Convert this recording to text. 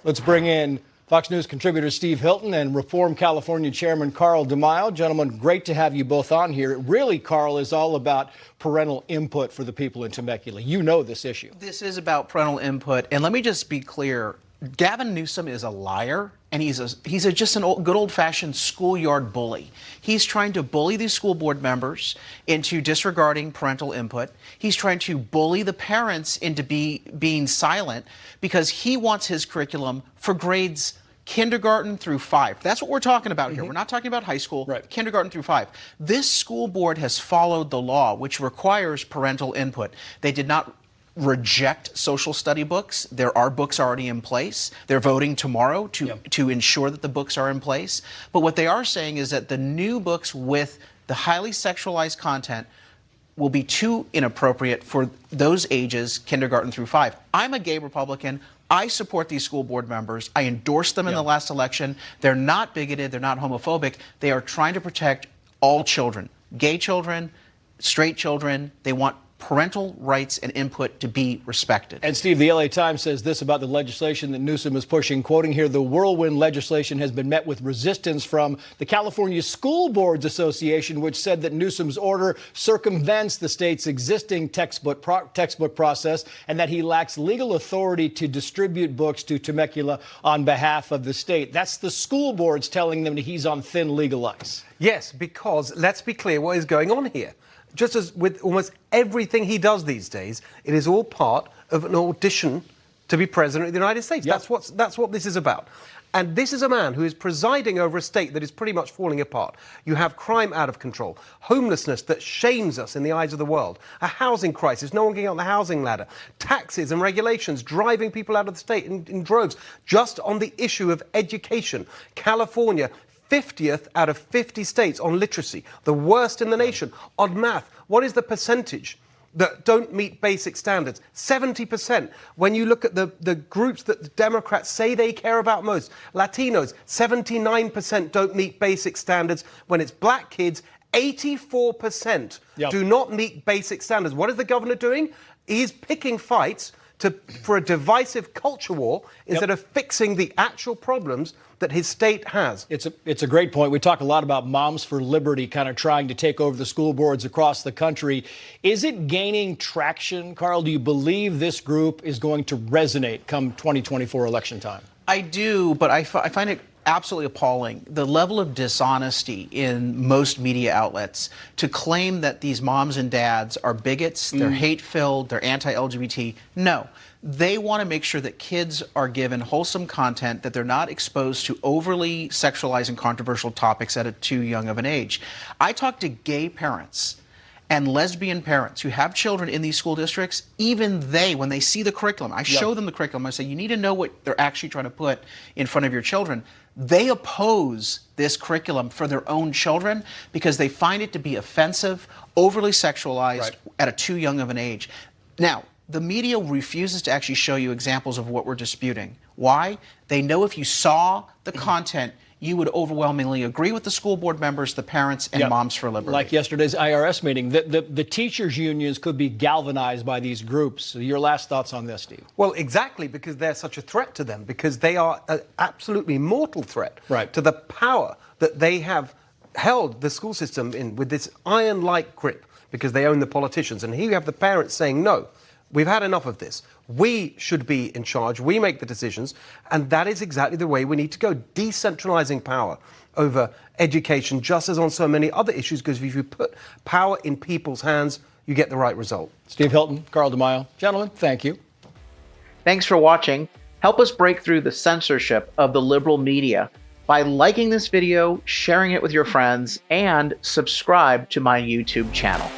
Let's bring in Fox News contributor Steve Hilton and Reform California Chairman Carl DeMaio. Gentlemen, great to have you both on here. It really, Carl, is all about parental input for the people in Temecula. You know this issue. This is about parental input. And let me just be clear. Gavin Newsom is a liar, and he's just a good old-fashioned schoolyard bully. He's trying to bully these school board members into disregarding parental input. He's trying to bully the parents into being silent because he wants his curriculum for grades kindergarten through 5. That's what we're talking about here. We're not talking about high school, right. Kindergarten through 5. This school board has followed the law, which requires parental input. They did not reject social study books. There are books already in place. They're voting tomorrow to ensure that the books are in place. But what they are saying is that the new books with the highly sexualized content will be too inappropriate for those ages, kindergarten through 5. I'm a gay Republican. I support these school board members. I endorsed them in the last election. They're not bigoted. They're not homophobic. They are trying to protect all children, gay children, straight children. They want parental rights and input to be respected. And Steve, the LA Times says this about the legislation that Newsom is pushing, quoting here, the whirlwind legislation has been met with resistance from the California School Boards Association, which said that Newsom's order circumvents the state's existing textbook process and that he lacks legal authority to distribute books to Temecula on behalf of the state. That's the school boards telling them that he's on thin legal ice. Yes, because let's be clear what is going on here. Just as with almost everything he does these days, it is all part of an audition to be president of the United States. Yep. That's what this is about. And this is a man who is presiding over a state that is pretty much falling apart. You have crime out of control, homelessness that shames us in the eyes of the world, a housing crisis, no one getting on the housing ladder, taxes and regulations driving people out of the state in droves. Just on the issue of education, California 50th out of 50 states on literacy, the worst in the nation. On math, what is the percentage that don't meet basic standards? 70%. When you look at the groups that the Democrats say they care about most, Latinos, 79% don't meet basic standards. When it's black kids, 84% do not meet basic standards. What is the governor doing? He's picking fights for a divisive culture war instead of fixing the actual problems that his state has. It's a great point. We talk a lot about Moms for Liberty kind of trying to take over the school boards across the country. Is it gaining traction, Carl? Do you believe this group is going to resonate come 2024 election time? I do, but I find it absolutely appalling, the level of dishonesty in most media outlets to claim that these moms and dads are bigots, they're hate-filled, they're anti-LGBT. No. They want to make sure that kids are given wholesome content, that they're not exposed to overly sexualized and controversial topics at a too young of an age. I talk to gay parents and lesbian parents who have children in these school districts. Even they, when they see the curriculum, I show them the curriculum. I say, you need to know what they're actually trying to put in front of your children. They oppose this curriculum for their own children because they find it to be offensive, overly sexualized at a too young of an age. Now, the media refuses to actually show you examples of what we're disputing. Why? They know if you saw the content, you would overwhelmingly agree with the school board members, the parents, and Moms for Liberty. Like yesterday's IRS meeting, the teachers' unions could be galvanized by these groups. So your last thoughts on this, Steve? Well, exactly, because they're such a threat to them, because they are an absolutely mortal threat to the power that they have held the school system in with this iron-like grip, because they own the politicians. And here you have the parents saying, no, we've had enough of this. We should be in charge. We make the decisions. And that is exactly the way we need to go. Decentralizing power over education, just as on so many other issues, because if you put power in people's hands, you get the right result. Steve Hilton, Carl DeMaio. Gentlemen, thank you. Thanks for watching. Help us break through the censorship of the liberal media by liking this video, sharing it with your friends, and subscribe to my YouTube channel.